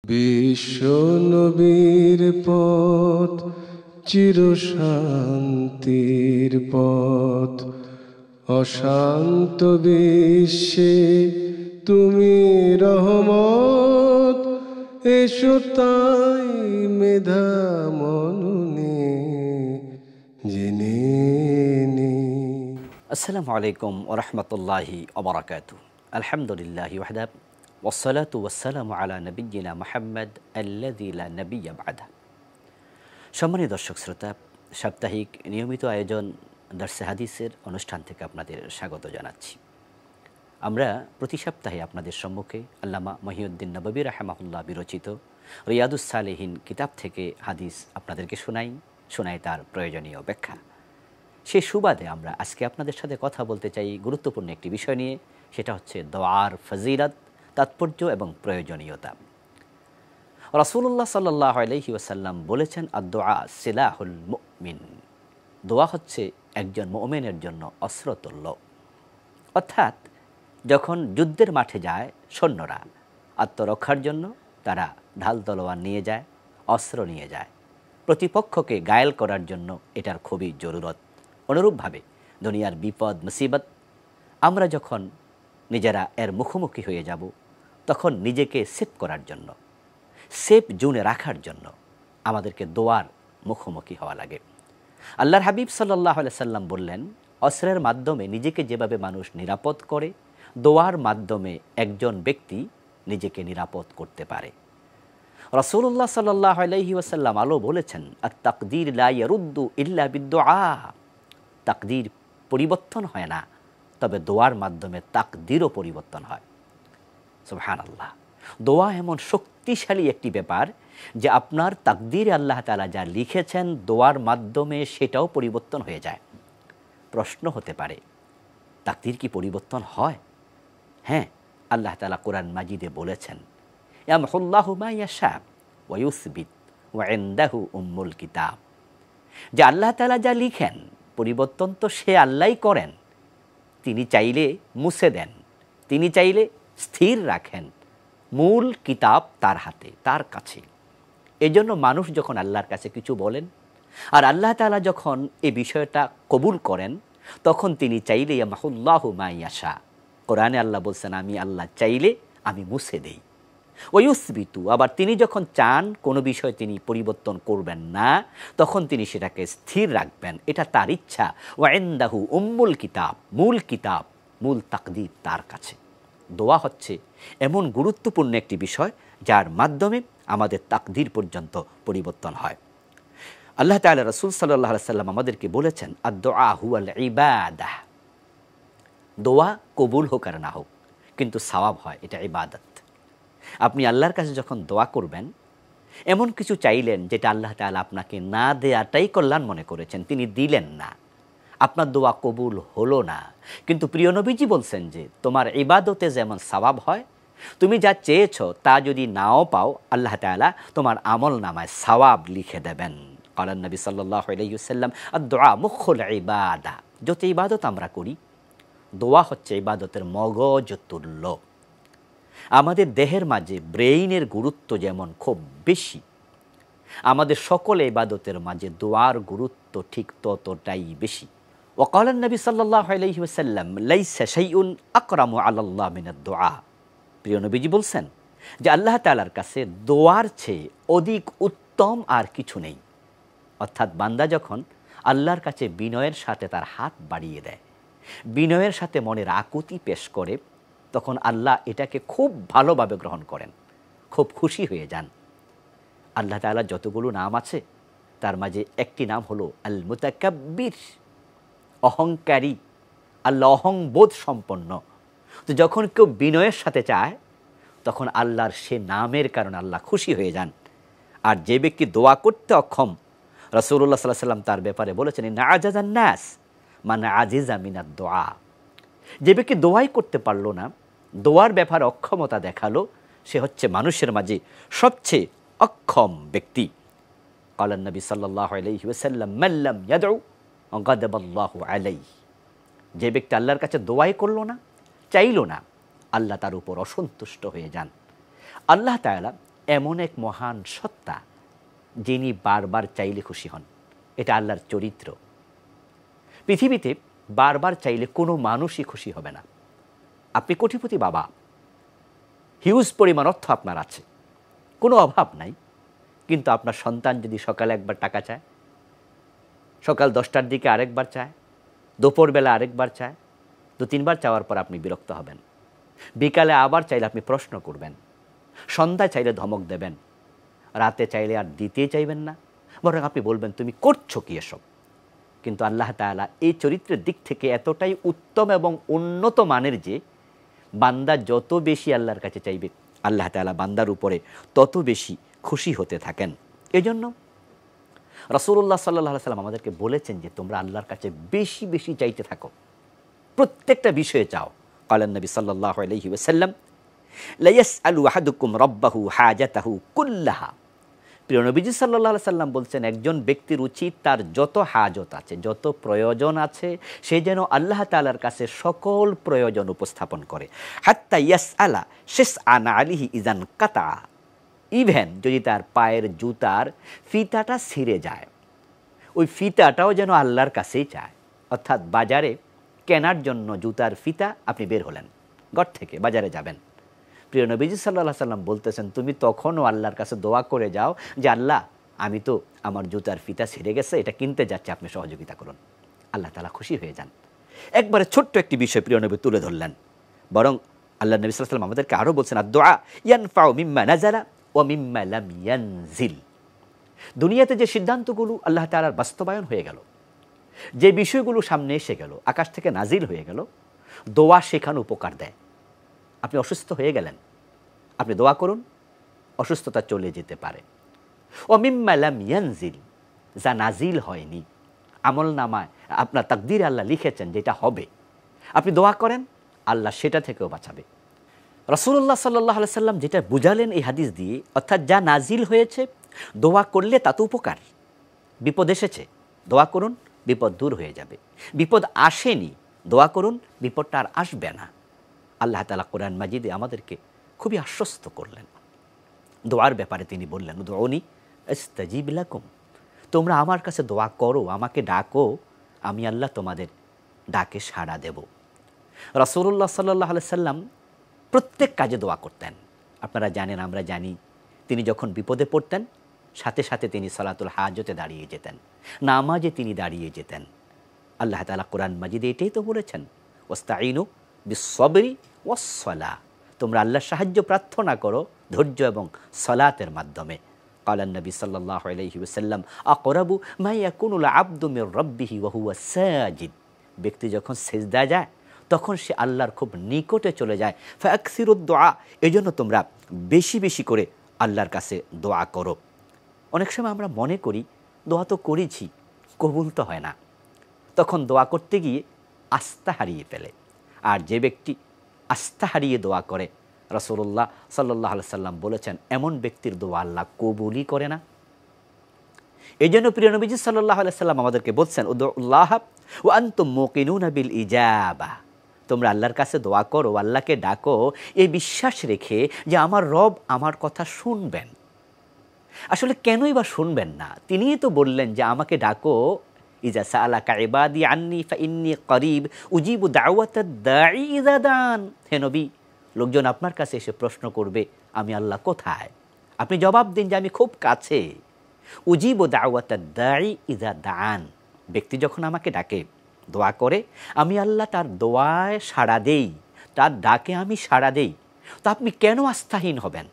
বিশ্ব নবীর পথ চিরশান্তির পথ, অশান্ত বিশ্বে তুমি রহমত। এসো তাই মেধা মননে জেনে নি। আসসালামু আলাইকুম ওয়া রাহমাতুল্লাহি ওয়া বারাকাতুহু। আলহামদুলিল্লাহি ওয়াহদা ওয়াসসালাতু ওয়াসসালামু আলা নাবিয়্যিনা মুহাম্মদ আল্লাযী লা নাবিয়্যা বা'দা। সম্মানিত দর্শক শ্রোতা, সাপ্তাহিক নিয়মিত আয়োজন দারসে হাদিসের অনুষ্ঠান থেকে আপনাদের স্বাগত জানাচ্ছি। আমরা প্রতি সপ্তাহে আপনাদের সম্মুখে আল্লামা মহিউদ্দিন নববী রাহিমাহুল্লাহ বিরচিত রিয়াদুস সালেহিন কিতাব থেকে হাদিস আপনাদেরকে শোনাই তার প্রয়োজনীয় ব্যাখ্যা। সেই সুবাদে আমরা আজকে আপনাদের সাথে কথা বলতে চাই গুরুত্বপূর্ণ একটি বিষয় নিয়ে, সেটা হচ্ছে দোয়ার ফজিলত, তাৎপর্য এবং প্রয়োজনীয়তা। রাসূলুল্লাহ সাল্লাল্লাহু আলাইহি ওয়াসাল্লাম বলেছেন, আদ-দুআ সিলাহুল মুমিন। দোয়া হচ্ছে একজন মুমিনের জন্য অস্ত্রতুল্য। অর্থাৎ যখন যুদ্ধের মাঠে যায় সৈন্যরা, আত্মরক্ষার জন্য তারা ঢাল তলোয়ার নিয়ে যায়, অস্ত্র নিয়ে যায়। প্রতিপক্ষকে ঘায়েল করার জন্য এটার খুবই জরুরত। অনুরূপভাবে দুনিয়ার বিপদ মুসিবত আমরা যখন নিজেরা এর মুখোমুখি হয়ে যাব, তখন নিজেকে সেভ করার জন্য, সেফ জোনে রাখার জন্য আমাদেরকে দোয়ার মুখোমুখি হওয়া লাগে। আল্লাহর হাবিব সাল্লাল্লাহু আলাইহি সাল্লাম বললেন, অস্ত্রের মাধ্যমে নিজেকে যেভাবে মানুষ নিরাপদ করে, দোয়ার মাধ্যমে একজন ব্যক্তি নিজেকে নিরাপদ করতে পারে। রাসূলুল্লাহ সাল্লাল্লাহু আলাইহি ওয়াসাল্লাম আলো বলেছেন, আত-তাকদীর লা ইয়ারুদ্দু ইল্লা বিদ-দুআ। তাকদীর পরিবর্তন হয় না, তবে দোয়ার মাধ্যমে তাকদীরও পরিবর্তন হয়। সুবহানাল্লাহ। দোয়া এমন শক্তিশালী একটি ব্যাপার যে আপনার তাকদীরে আল্লাহ তাআলা যা লিখেছেন, দোয়ার মাধ্যমে সেটাও পরিবর্তন হয়ে যায়। প্রশ্ন হতে পারে, তাকদীর কি পরিবর্তন হয়? হ্যাঁ, আল্লাহ তাআলা কোরআন মাজিদে বলেছেন, ইয়ামহুল্লাহু মা ইয়াশা ওয়া ইউসবিত ওয়া ইনদাহু উম্মুল কিতাব। যে আল্লাহ তাআলা যা লিখেন, পরিবর্তন তো সে আল্লাহই করেন। তিনি চাইলে মুছে দেন, তিনি চাইলে স্থির রাখেন। মূল কিতাব তার হাতে, তার কাছে। এজন্য মানুষ যখন আল্লাহর কাছে কিছু বলেন আর আল্লাহ তাআলা যখন এই বিষয়টা কবুল করেন, তখন তিনি চাইলে ইয়ামহুল্লাহু মা ইয়াশা। কোরআনে আল্লাহ বলছেন, আমি আল্লাহ চাইলে আমি মুছে দেই। ওয়া ইউসবিতু, আবার তিনি যখন চান কোনো বিষয় তিনি পরিবর্তন করবেন না, তখন তিনি সেটাকে স্থির রাখবেন। এটা তার ইচ্ছা। ওয়া ইনদাহু উম্মুল কিতাব, মূল কিতাব, মূল তাকদীর তার কাছে। দোয়া হচ্ছে এমন গুরুত্বপূর্ণ একটি বিষয় যার মাধ্যমে আমাদের তাকদীর পর্যন্ত পরিবর্তন হয়। আল্লাহ তাআলা রাসূল সাল্লাল্লাহু আলাইহি সাল্লাম আমাদেরকে বলেছেন, আদ-দুআ হুয়াল ইবাদাহ। দোয়া কবুল হোক আর না হোক, কিন্তু সওয়াব হয়, এটা ইবাদত। আপনি আল্লাহর কাছে যখন দোয়া করবেন, এমন কিছু চাইলেন যেটা আল্লাহ তাআলা আপনাকে না দেয়াটাই কল্যাণ মনে করেছেন, তিনি দিলেন না, আপনার দোয়া কবুল হলো না। কিন্তু প্রিয় নবীজি বলছেন যে তোমার ইবাদতে যেমন সওয়াব হয়, তুমি যা চেয়েছো তা যদি নাও পাও, আল্লাহ তাআলা তোমার আমল নামায় সওয়াব লিখে দেবেন। কালান নবী সাল্লাল্লাহু আলাইহি ওয়াসাল্লাম, আদ-দুআ মুখুল ইবাদা। যত ইবাদত আমরা করি, দোয়া হচ্ছে ইবাদতের মগজ তুল্য। আমাদের দেহের মাঝে ব্রেইনের গুরুত্ব যেমন খুব বেশি, আমাদের সকল ইবাদতের মাঝে দোয়ার গুরুত্ব ঠিক ততটাই বেশি। ওয়াকালান নবী সাল্লাল্লাহু আলাইহি ওয়াসাল্লাম, লাইসা শাইউন আকরামু আলাল্লাহ মিনাদ দুআ। প্রিয় নবীজি বলছেন যে আল্লাহ তাআলার কাছে দোয়ার চেয়ে অধিক উত্তম আর কিছু নেই। অর্থাৎ বান্দা যখন আল্লাহর কাছে বিনয়ের সাথে তার হাত বাড়িয়ে দেয়, বিনয়ের সাথে মনের আকুতি পেশ করে, তখন আল্লাহ এটাকে খুব ভালোভাবে গ্রহণ করেন, খুব খুশি হয়ে যান। আল্লাহ তাআলা যতগুলো নাম আছে, তার মাঝে একটি নাম হলো আল মুতাকাব্বির, অহংকারী। আল্লাহ অহংবোধ সম্পন্ন। তো যখন কেউ বিনয়ের সাথে চায়, তখন আল্লাহর সে নামের কারণে আল্লাহ খুশি হয়ে যান। আর যে ব্যক্তি দোয়া করতে অক্ষম, রাসূলুল্লাহ সাল্লাল্লাহু আলাইহি ওয়াসাল্লাম তার ব্যাপারে বলেছেন, ইন্না আজাজান নাস মান আজিজা মিনাদ দুআ। যে ব্যক্তি দোয়াই করতে পারলো না, দোয়ার ব্যাপারে অক্ষমতা দেখালো, সে হচ্ছে মানুষের মাঝে সবচেয়ে অক্ষম ব্যক্তি। কালান নবী সাল্লাল্লাহু আলাইহি ওয়াসাল্লাম, মান লাম ইয়াদউ গাদাবাল্লাহু আলাইহি। যে ব্যক্তি আল্লাহর কাছে দোয়াই করলো না, চাইলো না, আল্লাহ তার উপর অসন্তুষ্ট হয়ে যান। আল্লাহ তাআলা এমন এক মহান সত্তা যিনি বারবার চাইলে খুশি হন। এটা আল্লাহর চরিত্র। পৃথিবীতে বারবার চাইলে কোনো মানুষই খুশি হবে না। আপনি কোটিপতি বাবা, হিউজ পরিমাণ অর্থ আপনার আছে, কোনো অভাব নাই, কিন্তু আপনার সন্তান যদি সকালে একবার টাকা চায়, সকাল 10টার দিকে আরেকবার চায়, দুপুরবেলা আরেকবার চায়, 2-3বার চাওয়ার পর আপনি বিরক্ত হবেন। বিকালে আবার চাইলে আপনি প্রশ্ন করবেন, সন্ধ্যায় চাইলে ধমক দেবেন, রাতে চাইলে আর দিতেই চাইবেন না, বরং আপনি বলবেন তুমি করছো কি এসব। কিন্তু আল্লাহ তাআলা এই চরিত্রের দিক থেকে এতটাই উত্তম এবং উন্নত মানের যে বান্দা যত বেশি আল্লাহর কাছে চাইবে, আল্লাহ তাআলা বান্দার উপরে তত বেশি খুশি হতে থাকেন। এজন্য রাসূলুল্লাহ সাল্লাল্লাহু আলাইহি ওয়াসাল্লাম আমাদেরকে বলেছেন যে তোমরা আল্লাহর কাছে বেশি বেশি চাইতে থাকো, প্রত্যেকটা বিষয়ে চাও। ক্বালান নবী সাল্লাল্লাহু আলাইহি ওয়াসাল্লাম লা ইয়াসআলু আহাদুকুম রাব্বাহু হাজাতাহু কুল্লাহা। প্রিয় নবীজি সাল্লাল্লাহু আলাইহি সাল্লাম বলছেন একজন ব্যক্তির উচিত তার যত হাজত আছে, যত প্রয়োজন আছে, সে যেন আল্লাহ তাআলার কাছে সকল প্রয়োজন উপস্থাপন করে। হাত্তা ইয়াসআলা শিসআন আলিহি ইযান কাতা, ইভেন যদি তার পায়ের জুতার ফিতাটা ছিঁড়ে যায়, ওই ফিতাটাও যেন আল্লাহর কাছেই চায়। অর্থাৎ বাজারে কেনার জন্য জুতার ফিতা আপনি বের হলেন, ঘর থেকে বাজারে যাবেন, প্রিয় নবীজি সাল্লাল্লাহু আলাইহি সাল্লাম বলতেছেন তুমি তখনও আল্লাহর কাছে দোয়া করে যাও যে আল্লাহ আমি তো আমার জুতার ফিতা ছিঁড়ে গেছে, এটা কিনতে যাচ্ছি, আপনি সহযোগিতা করুন। আল্লাহ তাআলা খুশি হয়ে যান। একবারে ছোট্ট একটি বিষয় প্রিয় নবী তুলে ধরলেন, বরং আল্লাহ নবী সাল্লাল্লাহু আলাইহি ওয়াসাল্লাম আমাদেরকে আরও বলছেন আদ-দুআ ইয়ানফাউ মিম্মা নাযালা ওয়া মিম্মা লাম ইয়ানজিল। দুনিয়াতে যে সিদ্ধান্তগুলো আল্লাহ তাআলার বাস্তবায়ন হয়ে গেল, যে বিষয়গুলো সামনে এসে গেল, আকাশ থেকে নাজিল হয়ে গেল, দোয়া সেখানে উপকার দেয়। আপনি অসুস্থ হয়ে গেলেন, আপনি দোয়া করুন, অসুস্থতা চলে যেতে পারে। ও মিম্মা লাম ইয়ানজিল, যা নাজিল হয়নি, আমলনামায় আপনার তাকদীরে আল্লাহ লিখেছেন যেটা হবে, আপনি দোয়া করেন, আল্লাহ সেটা থেকেও বাঁচাবে। রাসূলুল্লাহ সাল্লাল্লাহু আলাইহি সাল্লাম যেটা বুঝালেন এই হাদিস দিয়ে, অর্থাৎ যা নাজিল হয়েছে দোয়া করলে তাতে উপকার। বিপদ এসেছে, দোয়া করুন, বিপদ দূর হয়ে যাবে। বিপদ আসেনি, দোয়া করুন, বিপদটা আর আসবে না। আল্লাহ তাআলা কোরআন মাজিদে আমাদেরকে খুবই আশ্বস্ত করলেন। দোয়ার ব্যাপারে তিনি বললেন উদউনি আস্তাজিব লাকুম, তোমরা আমার কাছে দোয়া করো, আমাকে ডাকো, আমি আল্লাহ তোমাদের ডাকে সাড়া দেব। রাসূলুল্লাহ সাল্লাল্লাহু আলাইহি সাল্লাম প্রত্যেক কাজে দোয়া করতেন। আপনারা জানেন, আমরা জানি, তিনি যখন বিপদে পড়তেন সাথে সাথে তিনি সালাতুল হাজতে দাঁড়িয়ে যেতেন, নামাজে তিনি দাঁড়িয়ে যেতেন। আল্লাহ তাআলা কোরআন মাজিদে এটাই তো বলেছেন ওয়াস্তাঈনু বিস-সাবরি ওয়াস-সালাহ, তোমরা আল্লাহর সাহায্য প্রার্থনা করো ধৈর্য এবং সালাতের মাধ্যমে। ক্বালান নবী সাল্লাল্লাহু আলাইহি ওয়াসাল্লাম আকরাবু মা ইয়াকুনুল আবদু মির রাব্বিহি ওয়া হুয়া সাজিদ, ব্যক্তি যখন সিজদা যায় তখন সে আল্লাহর খুব নিকটে চলে যায়। ফাকসিরুদ দুআ, এজন্য তোমরা বেশি বেশি করে আল্লাহর কাছে দোয়া করো। অনেক সময় আমরা মনে করি দোয়া তো করেছি, কবুল তো হয় না, তখন দোয়া করতে গিয়ে আস্থা হারিয়ে ফেলে। আর যে ব্যক্তি আস্থা হারিয়ে দোয়া করে, রাসূলুল্লাহ সাল্লাল্লাহু আলাইহি সাল্লাম বলেছেন এমন ব্যক্তির দোয়া আল্লাহ কবুলই করে না। এই জন্য প্রিয় নবীজি সাল্লাল্লাহু আলাইহি সাল্লাম আমাদেরকে বলছেন উদউল্লাহ ওয়া আনতুম মুকিনুনা বিল ইজাবা, তোমরা আল্লাহর কাছে দোয়া করো, আল্লাহকে ডাকো এই বিশ্বাস রেখে যে আমার রব আমার কথা শুনবেন। আসলে কেনই বা শুনবেন না? তিনিই তো বললেন যে আমাকে ডাকো, ইজা সাআলাকা ইবাদি আন্নী ফাইন্নী করিব উজিবু দাওয়াতাদ দাঈ ইযা দান। হে নবী, লোকজন আপনার কাছে এসে প্রশ্ন করবে আমি আল্লাহ কোথায়, আপনি জবাব দিন যে আমি খুব কাছে। উজিবু দাওয়াতাদ দাঈ ইযা দান, ব্যক্তি যখন আমাকে ডাকে, দোয়া করে, আমি আল্লাহ তার দোয়ায় সাড়া দেই, তার ডাকে আমি সাড়া দেই। তো আপনি কেন আস্থাহীন হবেন?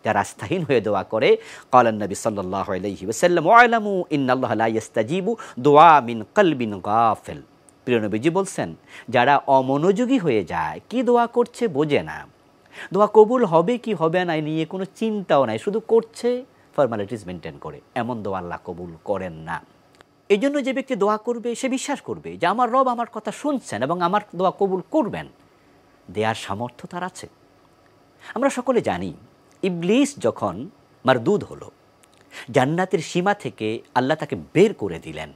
যারা আস্থাহীন হয়ে দোয়া করে, ক্বালান নবী সাল্লাল্লাহু আলাইহি ওয়াসাল্লাম ওয়ালামু ইন্নাল্লাহা লা ইস্তাজিবু দুআ মিন কলবিন গাফিল। প্রিয় নবীজি বলছেন যারা অমনোযোগী হয়ে যায়, কি দোয়া করছে বোঝে না, দোয়া কবুল হবে কি হবে না নিয়ে কোনো চিন্তাও নাই, শুধু করছে ফর্মালিটিস মেনটেন করে, এমন দোয়া আল্লাহ কবুল করেন না। এই জন্য যে ব্যক্তি দোয়া করবে সে বিশ্বাস করবে যে আমার রব আমার কথা শুনছেন এবং আমার দোয়া কবুল করবেন, দেয়ার সামর্থ্য তার আছে। আমরা সকলে জানি ইবলিস যখন মারদুদ হলো, জান্নাতের সীমা থেকে আল্লাহ তাকে বের করে দিলেন,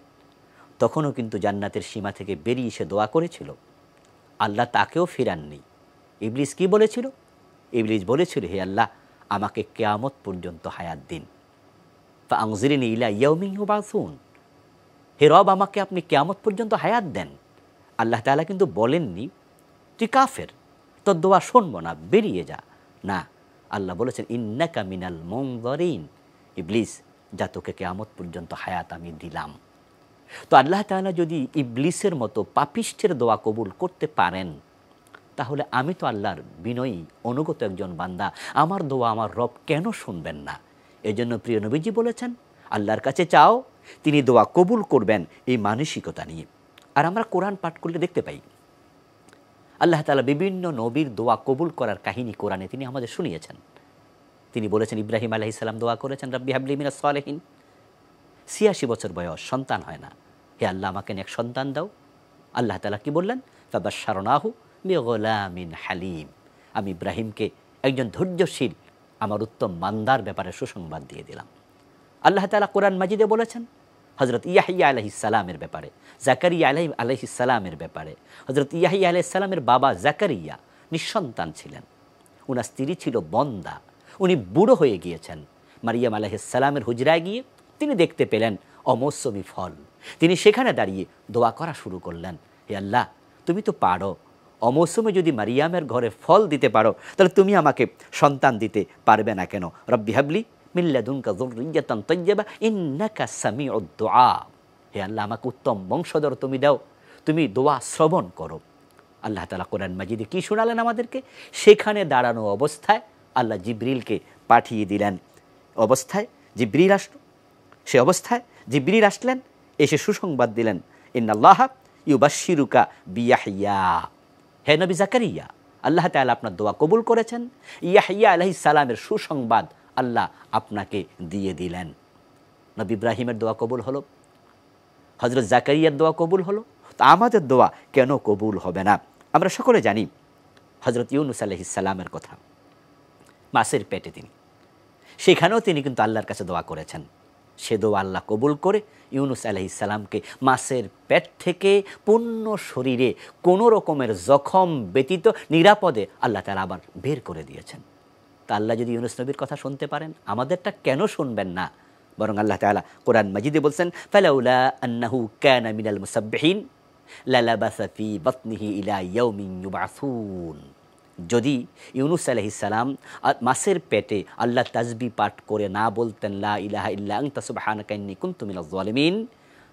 তখনও কিন্তু জান্নাতের সীমা থেকে বেরিয়ে সে দোয়া করেছিল, আল্লাহ তাকেও ফিরাননি। ইবলিস কি বলেছিল? ইবলিস বলেছিল হে আল্লাহ, আমাকে কিয়ামত পর্যন্ত হায়াত দিন। ফাআনজিরনি ইলা ইয়াউমি ইউবাসুন, হে রব আমাকে আপনি কিয়ামত পর্যন্ত হায়াত দেন। আল্লাহ তাআলা কিন্তু বলেননি তুই কাফের, তোর দোয়া শুনবো না, বেরিয়ে যা। না, আল্লাহ বলেছেন ইন্নাকা মিনাল মুনজারিন, ইবলিস যা, তোকে কিয়ামত পর্যন্ত হায়াত আমি দিলাম। তো আল্লাহ তাআলা যদি ইবলিসের মতো পাপিষ্ঠের দোয়া কবুল করতে পারেন, তাহলে আমি তো আল্লাহর বিনয়ী অনুগত একজন বান্দা, আমার দোয়া আমার রব কেন শুনবেন না? এজন্য প্রিয় নবীজি বলেছেন আল্লাহর কাছে চাও, তিনি দোয়া কবুল করবেন, এই মানসিকতা নিয়ে। আর আমরা কোরআন পাঠ করলে দেখতে পাই আল্লাহ তাআলা বিভিন্ন নবীর দোয়া কবুল করার কাহিনী কোরআনে তিনি আমাদের শুনিয়েছেন। তিনি বলেছেন ইব্রাহিম আলাইহিস সালাম দোয়া করেছেন রব্বি হাবলি মিনাস সালিহিন, ৮৬ বছর বয়স, সন্তান হয় না, হে আল্লাহ আমাকে এক সন্তান দাও। আল্লাহ তাআলা কি বললেন? ফাবাশশারনাহু বিগুলামিন হালিম, আমি ইব্রাহিমকে একজন ধৈর্যশীল আমার উত্তম বান্দার ব্যাপারে সুসংবাদ দিয়ে দিলাম। আল্লাহ তাআলা কোরআন মাজিদে বলেছেন হযরত ইয়াহইয়া আলাইহিস সালামের ব্যাপারে, জাকারিয়া আলাইহিস সালামের ব্যাপারে। হযরত ইয়াহইয়া আলাইহিস সালামের বাবা জাকারিয়া নিঃসন্তান ছিলেন, ওনার স্ত্রী ছিল বন্দা, উনি বুড়ো হয়ে গিয়েছেন। মারিয়াম আলাইহিস সালামের হুজরায় গিয়ে তিনি দেখতে পেলেন অমৌসুমী ফল, তিনি সেখানে দাঁড়িয়ে দোয়া করা শুরু করলেন, হে আল্লাহ তুমি তো পারো, অমৌসুমে যদি মারিয়ামের ঘরে ফল দিতে পারো, তাহলে তুমি আমাকে সন্তান দিতে পারবে না কেন? রব্বি হাবলি মিন লাদুনকা যুররিয়াতান তাইয়্যিবা ইন্নাকা সামিউদ দুআ, হে আল্লাহ আমাকে উত্তম বংশধর তুমি দাও, তুমি দোয়া শ্রবণ করো। আল্লাহ তাআলা কোরআন মাজিদে কি শোনালেন আমাদেরকে? সেখানে দাঁড়ানো অবস্থায় আল্লাহ জিবরিলকে পাঠিয়ে দিলেন। অবস্থায় জিবরিল আসলো, সে অবস্থায় জিবরিল আসলেন, এসে সুসংবাদ দিলেন ইন্নাল্লাহা ইউবাশশিরুকা বিয়াহইয়া, হে নবী জাকারিয়া আল্লাহ তাআলা আপনার দোয়া কবুল করেছেন, ইয়াহইয়া আলাইহিস সালামের সুসংবাদ আল্লাহ আপনাকে দিয়ে দিলেন। নবী ইব্রাহিমের দোয়া কবুল হলো, হযরত জাকারিয়ার দোয়া কবুল হলো, তো আমাদের দোয়া কেন কবুল হবে না? আমরা সকলে জানি হযরত ইউনূস আলাইহিস সালামের কথা, মাছের পেটে তিনি, সেখানেও তিনি কিন্তু আল্লাহর কাছে দোয়া করেছেন। সে দোয়া আল্লাহ কবুল করে ইউনূস আলাইহিস সালামকে মাছের পেট থেকে পূর্ণ শরীরে কোনো রকমের জখম ব্যতীত নিরাপদে আল্লাহ তাআলা আবার বের করে দিয়েছেন। তা আল্লাহ যদি ইউনূস নবীর কথা শুনতে পারেন, আমাদেরটা কেন শুনবেন না? বরং আল্লাহ তাআলা কোরআন মাজিদে বলছেন ফালাউলা আন্নাহু কানা মিনাল মুসাব্বিহিন লালাবাসা ফি বাতনিহি ইলা ইয়াউমিন ইউবাসুন, যদি ইউনূস আলাইহিস সালাম মাছের পেটে আল্লাহ তাসবিহ পাঠ করে না বলতেন লা ইলাহা ইল্লা আনতা সুবহানাকা ইন্নী কুনতু মিনাজ জালিমিন,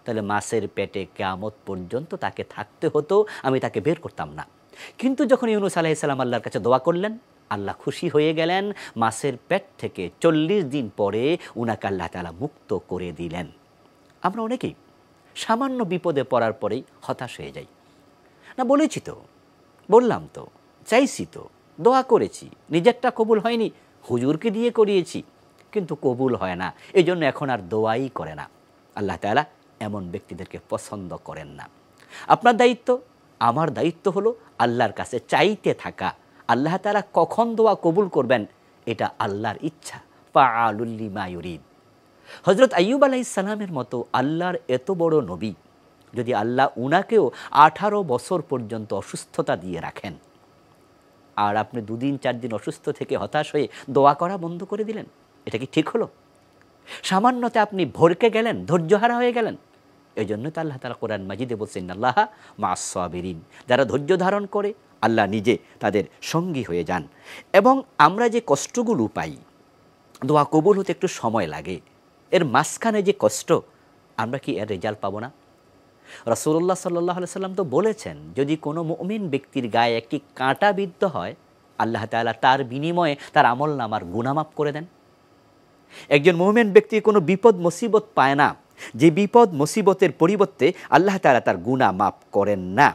তাহলে মাছের পেটে কিয়ামত পর্যন্ত তাকে থাকতে হতো, আমি তাকে বের করতাম না। কিন্তু যখন ইউনূস আলাইহিস সালাম আল্লাহর কাছে দোয়া করলেন, আল্লাহ খুশি হয়ে গেলেন, মাছের পেট থেকে ৪০ দিন পরে উনাকে আল্লাহ তাআলা মুক্ত করে দিলেন। আমরা অনেকেই সামান্য বিপদে পড়ার পরেই হতাশ হয়ে যাই। না বলেছি তো, বললাম তো, চাইছি তো, দোয়া করেছি, নিজেরটা কবুল হয়নি, হুজুরকে দিয়ে করিয়েছি, কিন্তু কবুল হয় না, এই জন্য এখন আর দোয়াই করে না। আল্লাহ তাআলা এমন ব্যক্তিদেরকে পছন্দ করেন না। আপনার দায়িত্ব, আমার দায়িত্ব হলো আল্লাহর কাছে চাইতে থাকা। আল্লাহ তাআলা কখন দোয়া কবুল করবেন এটা আল্লাহর ইচ্ছা, ফাআলুল লিমা ইউরিদ। হযরত আইয়ুব আলাইহিস সালামের মতো আল্লাহর এত বড় নবী, যদি আল্লাহ উনাকেও 18 বছর পর্যন্ত অসুস্থতা দিয়ে রাখেন, আর আপনি 2 দিন 4 দিন অসুস্থ থেকে হতাশ হয়ে দোয়া করা বন্ধ করে দিলেন, এটা কি ঠিক হলো? সামান্যতে আপনি ভরকে গেলেন, ধৈর্যহারা হয়ে গেলেন। এই জন্য তো আল্লাহ তাআলা কোরআন মাজিদে বলছেন ইন্নাল্লাহা মা'আস সাবিরিন, যারা ধৈর্য ধারণ করে আল্লাহ নিজে তাদের সঙ্গী হয়ে যান। এবং আমরা যে কষ্টগুলো পাই, দোয়া কবুল হতে একটু সময় লাগে, এর মাঝখানে যে কষ্ট, আমরা কি এর রেজাল্ট পাবো না? রাসূলুল্লাহ সাল্লাল্লাহু আলাইহি সাল্লাম তো বলেছেন, যদি কোনো মুমিন ব্যক্তির গায়ে একটি কাঁটা বিদ্ধ হয়, আল্লাহ তাআলা তার বিনিময়ে তার আমলনামার গুনাহ মাফ করে দেন। একজন মুমিন ব্যক্তি কোনো বিপদ মুসিবত পায় না, যে বিপদ মুসিবতের পরিবর্তে আল্লাহ তাআলা তার গুনাহ মাফ করেন না।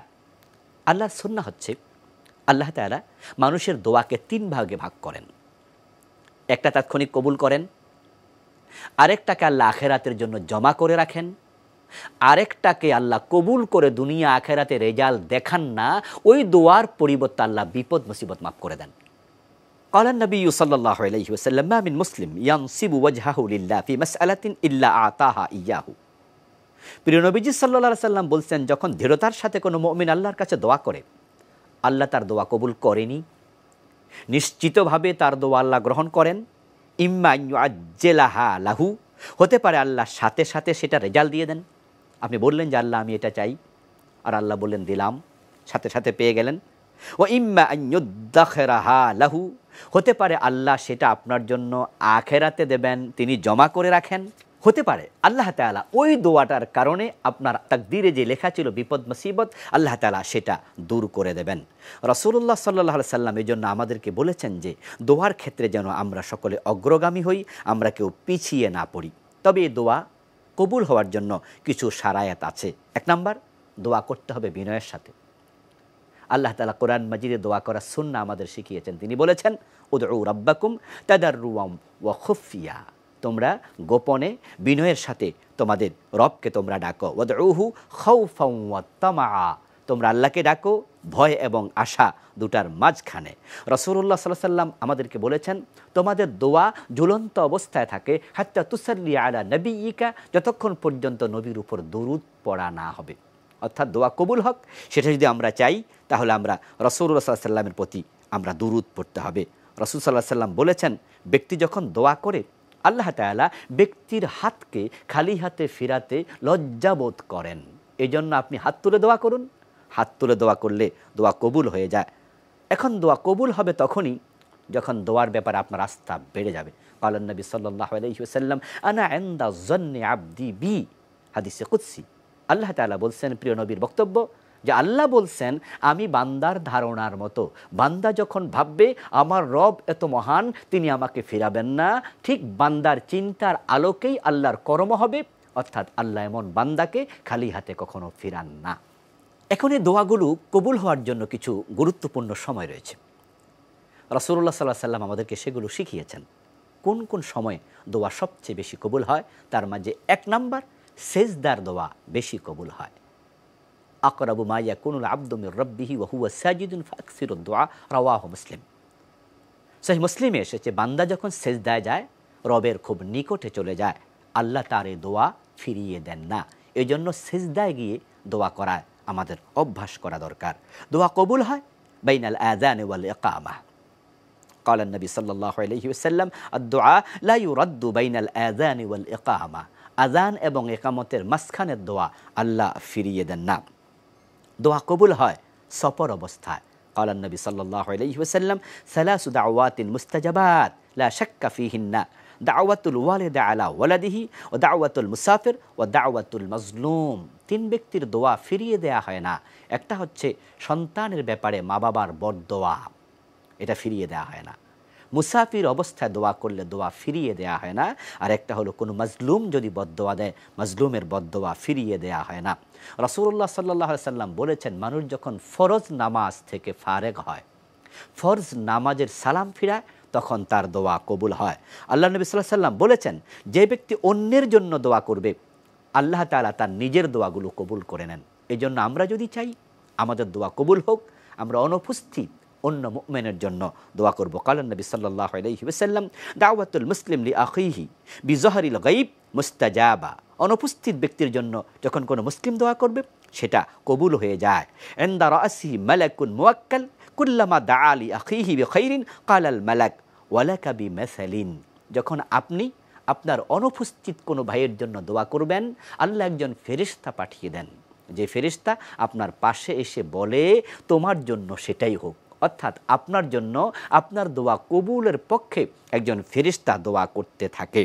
আল্লাহর সুন্নাহ হচ্ছে আল্লাহ তাআলা মানুষের দোয়াকে 3 ভাগে ভাগ করেন। একটা তাৎক্ষণিক কবুল করেন, আরেকটাকে আল্লাহ আখিরাতের জন্য জমা করে রাখেন, আরেকটাকে আল্লাহ কবুল করে দুনিয়া আখিরাতে রেজাল্ট দেখান না, ওই দোয়ার পরিবর্তে আল্লাহ বিপদ মুসিবত মাফ করে দেন। قال النبي صلى الله عليه وسلم ما من مسلم ينصب وجهه لله في مسألة إلا أعطاها إياه। প্রিয় নবীজি সাল্লাল্লাহু আলাইহি সাল্লাম বলছেন, যখন দৃঢ়তার সাথে কোনো মুমিন আল্লাহর কাছে দোয়া করে, আল্লাহ তার দোয়া কবুল করেনি, নিশ্চিতভাবে তার দোয়া আল্লাহ গ্রহণ করেন, ইম্মা ইউআজ্জিলাহা লাহু, হতে পারে আল্লাহ সাথে সাথে সেটা রেজাল্ট দিয়ে দেন। আপনি বললেন যে আল্লাহ আমি এটা চাই, আর আল্লাহ বললেন দিলাম, সাথে সাথে পেয়ে গেলেন। ও ইম্মা আইয়ুদ্দাখিরাহা লাহু, হতে পারে আল্লাহ সেটা আপনার জন্য আখেরাতে দেবেন, তিনি জমা করে রাখেন। হতে পারে আল্লাহ তাআলা ওই দোয়াটার কারণে আপনার তাকদীরে যে লেখা ছিল বিপদ মুসিবত, আল্লাহ তাআলা সেটা দূর করে দেবেন। রাসূলুল্লাহ সাল্লাল্লাহু আলাইহি সাল্লাম এই জন্য আমাদেরকে বলেছেন যে দোয়ার ক্ষেত্রে যেন আমরা সকলে অগ্রগামী হই, আমরা কেউ পিছিয়ে না পড়ি। তবে এই দোয়া কবুল হওয়ার জন্য কিছু শারায়াত আছে। ১ নাম্বার, দোয়া করতে হবে বিনয়ের সাথে। আল্লাহ তাআলা কোরআন মাজিদে দোয়া করার সুন্নাহ আমাদের শিখিয়েছেন। তিনি বলেছেন, উদউ রাব্বাকুম তাদাররুআম ওয়া খুফিয়া, তোমরা গোপনে বিনয়ের সাথে তোমাদের রবকে তোমরা ডাকো। ওয়াদউহু খাউফাও ওয়া তামাআ, তোমরা আল্লাহকে ডাকো ভয় এবং আশা দুটার মাঝখানে। রাসূলুল্লাহ সাল্লাল্লাহু আলাইহি সাল্লাম আমাদেরকে বলেছেন, তোমাদের দোয়া ঝুলন্ত অবস্থায় থাকে হাত্তা তুসাল্লি আলা নবিয়িকা, যতক্ষণ পর্যন্ত নবীর উপর দরুদ পড়া না হবে। অর্থাৎ দোয়া কবুল হক, সেটা যদি আমরা চাই তাহলে আমরা রাসূলুল্লাহ সাল্লাল্লাহু আলাইহি সাল্লামের প্রতি আমরা দরুদ পড়তে হবে। রাসূল সাল্লাল্লাহু আলাইহি সাল্লাম বলেছেন, ব্যক্তি যখন দোয়া করে আল্লাহ তাআলা ব্যক্তির হাতকে খালি হাতে ফিরাতে লজ্জাবোধ করেন। এই জন্য আপনি হাত তুলে দোয়া করুন। হাত তুলে দোয়া করলে দোয়া কবুল হয়ে যায়। এখন দোয়া কবুল হবে তখনই যখন দোয়ার ব্যাপারে আপনার আস্থা বেড়ে যাবে। কালান নবী সাল্লাল্লাহু আলাইহি ওয়াসাল্লাম, আনা ইনদা যন্নি আবদি বি, হাদিসে কুদসি। আল্লাহ তাআলা বলছেন, প্রিয় নবীর বক্তব্য, যে আল্লাহ বলছেন আমি বান্দার ধারণার মতো। বান্দা যখন ভাববে আমার রব এত মহান, তিনি আমাকে ফিরাবেন না, ঠিক বান্দার চিন্তার আলোকেই আল্লাহর কর্ম হবে। অর্থাৎ আল্লাহ এমন বান্দাকে খালি হাতে কখনো ফিরান না। এখন এই দোয়াগুলো কবুল হওয়ার জন্য কিছু গুরুত্বপূর্ণ সময় রয়েছে। রাসূলুল্লাহ সাল্লাল্লাহু আলাইহি সাল্লাম আমাদেরকে সেগুলো শিখিয়েছেন। কোন কোন সময়ে দোয়া সবচেয়ে বেশি কবুল হয়, তার মাঝে ১ নাম্বার, সেজদার দোয়া বেশি কবুল হয়। আকরাবু মা ইয়াকুনুল আবদু মির রাব্বিহি ওয়া হুয়া সাজিদুন ফাকসিরুদ দুআ, রাওয়াহু মুসলিম। সহিহ মুসলিমে এসেছে, বান্দা যখন সেজদায় যায় রবের খুব নিকটে চলে যায়, আল্লাহ তার এই দোয়া ফিরিয়ে দেন না। এই জন্য সেজদায় গিয়ে দোয়া করায় আমাদের অভ্যাস করা দরকার। দোয়া কবুল হয় বাইনাল আযান ওয়াল ইকামা। قال النبي صلى الله عليه وسلم الدعاء لا يرد بين الآذان والإقامة, আযান এবং ইকামতের মাঝখানের দোয়া আল্লাহ ফিরিয়ে দেন না। দোয়া কবুল হয় সফর অবস্থায়। قال النبي صلى الله عليه وسلم ثلاث دعوات مستجابات لا شك فيهن دعوة الوالد على ولده ودعوة المسافر ودعوة المظلوم। 3 ব্যক্তির দোয়া ফিরিয়ে দেয়া হয় না। একটা হচ্ছে সন্তানের ব্যাপারে মা বাবার বদদোয়া, এটা ফিরিয়ে দেয়া হয় না। মুসাফির অবস্থায় দোয়া করলে দোয়া ফিরিয়ে দেয়া হয় না। আর একটা হলো কোনো মাজলুম যদি বদদোয়া দেয়, মাজলুমের বদদোয়া ফিরিয়ে দেয়া হয় না। রাসূলুল্লাহ সাল্লাল্লাহু আলাইহি সাল্লাম বলেছেন, মানুষ যখন ফরজ নামাজ থেকে ফারেগ হয়, ফরজ নামাজের সালাম ফিরায়, তখন তার দোয়া কবুল হয়। আল্লাহ নবী সাল্লাল্লাহু আলাইহি সাল্লাম বলেছেন, যে ব্যক্তি অন্যের জন্য দোয়া করবে আল্লাহ তাআলা তার নিজের দোয়াগুলো কবুল করে নেন। এই জন্য আমরা যদি চাই আমাদের দোয়া কবুল হোক, আমরা অনুপস্থিত অন্য মুমিনের জন্য দোয়া করব। কালান নবী সাল্লাল্লাহু আলাইহি ওয়াসাল্লাম, দাওয়াতুল মুসলিম লি আখিহি বিজহরিল গায়ব মুস্তাজাবা। অনুপস্থিত ব্যক্তির জন্য যখন কোনো মুসলিম দোয়া করবে সেটা কবুল হয়ে যায়। ইনদা রাসিহি মালাকুন মুওয়াক্কাল কুল্লামা দাআ লি আখিহি বিখাইরিন ক্বালাল মালাক ওয়ালাকা বিমাসালিন। যখন আপনি আপনার অনুপস্থিত কোনো ভাইয়ের জন্য দোয়া করবেন, আল্লাহ একজন ফেরেশতা পাঠিয়ে দেন, যে ফেরেশতা আপনার পাশে এসে বলে তোমার জন্য সেটাই হোক। অর্থাৎ আপনার জন্য আপনার দোয়া কবুলের পক্ষে একজন ফেরেশতা দোয়া করতে থাকে।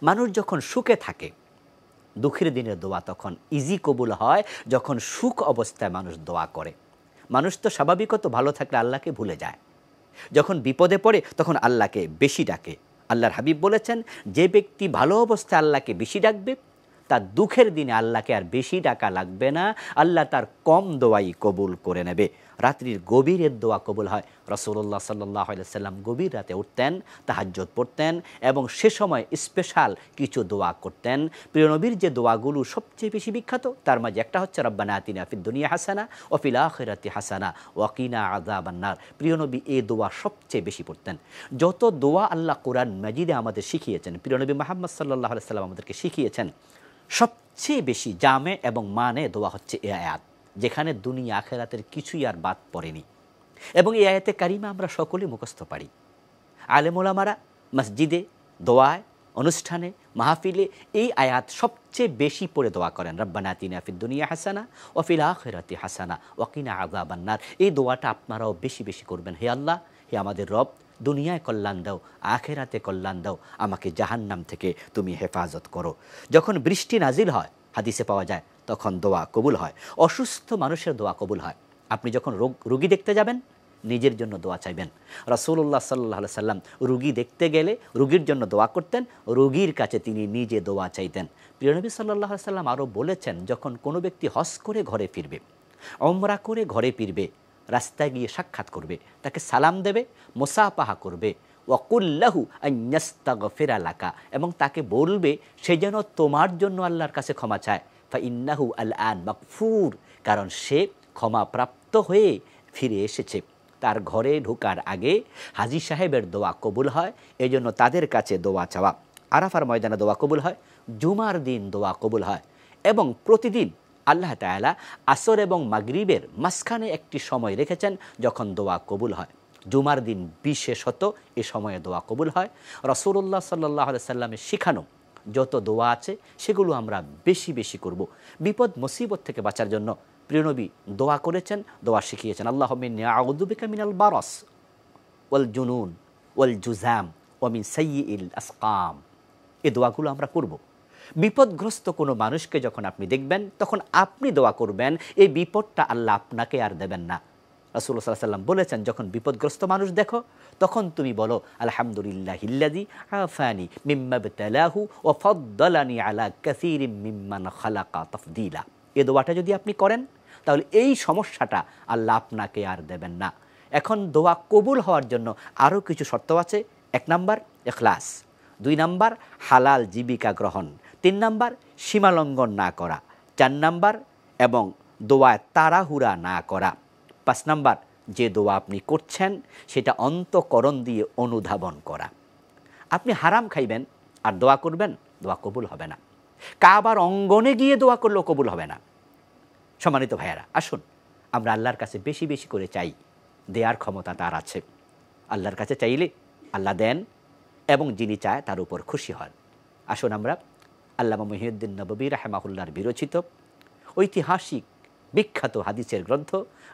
মানুষ যখন সুখে থাকে, দুঃখের দিনের দোয়া তখন ইজি কবুল হয় যখন সুখ অবস্থায় মানুষ দোয়া করে। মানুষ তো স্বাভাবিকত ভালো থাকলে আল্লাহকে ভুলে যায়, যখন বিপদে পড়ে তখন আল্লাহকে বেশি ডাকে। আল্লাহর হাবিব বলেছেন, যে ব্যক্তি ভালো অবস্থায় আল্লাহকে বেশি ডাকবে তার দুঃখের দিনে আল্লাহকে আর বেশি ডাকা লাগবে না, আল্লাহ তার কম দোয়াই কবুল করে নেবে। রাত্রির গভীরের দোয়া কবুল হয়। রাসূলুল্লাহ সাল্লাল্লাহু আলাইহি ওয়াসাল্লাম গভীর রাতে উঠতেন, তাহাজ্জুদ পড়তেন এবং সে সময় স্পেশাল কিছু দোয়া করতেন। প্রিয় নবীর যে দোয়াগুলো সবচেয়ে বেশি বিখ্যাত তার মাঝে একটা হচ্ছে রব্বানা আতিনা ফিদ দুনিয়া হাসানা ওয়া ফিল আখিরাতি হাসানা ওয়া কিনা আযাবান নার। প্রিয় নবী এই দোয়া সবচেয়ে বেশি পড়তেন। যত দোয়া আল্লাহ কোরআন মাজিদে আমাদের শিখিয়েছেন, প্রিয় নবী মুহাম্মদ সাল্লাল্লাহু আলাইহি ওয়াসাল্লাম আমাদেরকে শিখিয়েছেন, সবচেয়ে বেশি জামে এবং মানে দোয়া হচ্ছে এই আয়াত, যেখানে দুনিয়া আখিরাতের কিছুই আর বাদ পড়েনি। এবং এই আয়াতে কারিমা আমরা সকলে মুখস্থ পারি। আলেম ওলামারা মসজিদে, দোয়ায়, অনুষ্ঠানে, মাহফিলে এই আয়াত সবচেয়ে বেশি পড়ে দোয়া করেন। রব্বানা আতিনা ফিদ দুনিয়া হাসানা ওয়া ফিল আখিরাতি হাসানা ওয়া কিনা আযাবান নার। এই দোয়াটা আপনারাও বেশি বেশি করবেন। হে আল্লাহ, হে আমাদের রব, দুনিয়ায় কল্যাণ দাও, আখিরাতে কল্যাণ দাও, আমাকে জাহান্নাম থেকে তুমি হেফাজত করো। যখন বৃষ্টি নাজিল হয়, হাদিসে পাওয়া যায়, তখন দোয়া কবুল হয়। অসুস্থ মানুষের দোয়া কবুল হয়। আপনি যখন রোগী দেখতে যাবেন, নিজের জন্য দোয়া চাইবেন। রাসূলুল্লাহ সাল্লাল্লাহু আলাইহি সাল্লাম রুগী দেখতে গেলে রুগীর জন্য দোয়া করতেন, রোগীর কাছে তিনি নিজে দোয়া চাইতেন। প্রিয় নবী সাল্লাল্লাহু আলাইহি সাল্লাম আরও বলেছেন, যখন কোনো ব্যক্তি হজ করে ঘরে ফিরবে, উমরা করে ঘরে ফিরবে, রাস্তায় গিয়ে সাক্ষাৎ করবে, তাকে সালাম দেবে, মুসাফাহা করবে, ওয়াকুল্লাহু আইয়াস্তাগফিরা লাকা, এবং তাকে বলবে সে যেন তোমার জন্য আল্লাহর কাছে ক্ষমা চায়। ফা ইন্নাহু আল আন মাগফুর, কারণ সে ক্ষমাপ্রাপ্ত হয়ে ফিরে এসেছে। তার ঘরে ঢোকার আগে হাজী সাহেবের দোয়া কবুল হয়, এজন্য তাদের কাছে দোয়া চাওয়া। আরাফার ময়দানে দোয়া কবুল হয়, জুমার দিন দোয়া কবুল হয়, এবং প্রতিদিন আল্লাহ তাআলা আসর এবং মাগরিবের মাঝখানে একটি সময় রেখেছেন যখন দোয়া কবুল হয়। জুমার দিন বিশেষত এ সময়ে দোয়া কবুল হয়। রাসূলুল্লাহ সাল্লাল্লাহু আলাইহি সাল্লামের শিখানো যত দোয়া আছে সেগুলো আমরা বেশি বেশি করব। বিপদ মুসিবত থেকে বাঁচার জন্য প্রিয়নবী দোয়া করেছেন, দোয়া শিখিয়েছেন। আল্লাহুম্মা ইন্নী আউযু বিকা মিনাল বারাস ওয়াল জুনুন ওয়াল জুযাম ওয়া মিন সাইয়্যিল আসকাম। এই দোয়াগুলো আমরা করব। বিপদগ্রস্ত কোনো মানুষকে যখন আপনি দেখবেন, তখন আপনি দোয়া করবেন, এই বিপদটা আল্লাহ আপনাকে আর দেবেন না। রাসূলুল্লাহ সাল্লাল্লাহু আলাইহি ওয়াসাল্লাম বলেছেন, যখন বিপদগ্রস্ত মানুষ দেখো, তখন তুমি বলো আলহামদুলিল্লাহিল্লাযী আফানি মিম্মা ইবতালাহু ওয়া ফাদ্দালানি আলা কাসীরিম মিম্মান খালাকা তাফদীলা। এই দোয়াটা যদি আপনি করেন, তাহলে এই সমস্যাটা আল্লাহ আপনাকে আর দেবেন না। এখন দোয়া কবুল হওয়ার জন্য আরও কিছু শর্ত আছে। 1 নাম্বার ইখলাস, 2 নাম্বার হালাল জীবিকা গ্রহণ, 3 নাম্বার সীমালঙ্ঘন না করা, 4 নাম্বার এবং দোয়ায় তাড়াহুড়া না করা, 5 নাম্বার যে দোয়া আপনি করছেন সেটা অন্তঃকরণ দিয়ে অনুধাবন করা। আপনি হারাম খাইবেন আর দোয়া করবেন, দোয়া কবুল হবে না। কাবার অঙ্গনে গিয়ে দোয়া করলেও কবুল হবে না। সম্মানিত ভাইয়ারা, আসুন আমরা আল্লাহর কাছে বেশি বেশি করে চাই। দেয়ার ক্ষমতা তার আছে। আল্লাহর কাছে চাইলে আল্লাহ দেন, এবং যিনি চায় তার উপর খুশি হন। আসুন আমরা আল্লামা মুহিউদ্দিন নববী রাহিমাহুল্লাহর বিরচিত ঐতিহাসিক বিখ্যাত হাদিসের গ্রন্থ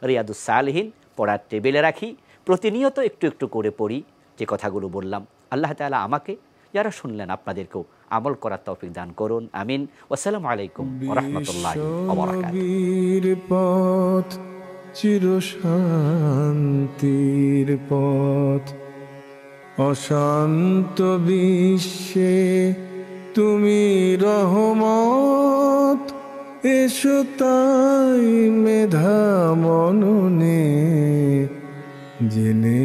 রিয়াদুস সালিহিন পড়ার টেবিলে রাখি, প্রতিনিয়ত একটু একটু করে পড়ি। যে কথাগুলো বললাম, আল্লাহ তাআলা আমাকে, যারা শুনলেন, আপনাদেরকেও আমল করার তৌফিক দান করুন। আমিন। আসসালামু আলাইকুম ওয়া রাহমাতুল্লাহি ওয়া বারাকাতুহু। চিরশান্তির পথ, অশান্ত বিশ্বে তুমি রহমত। এসো তাই মেধা মননে জেনে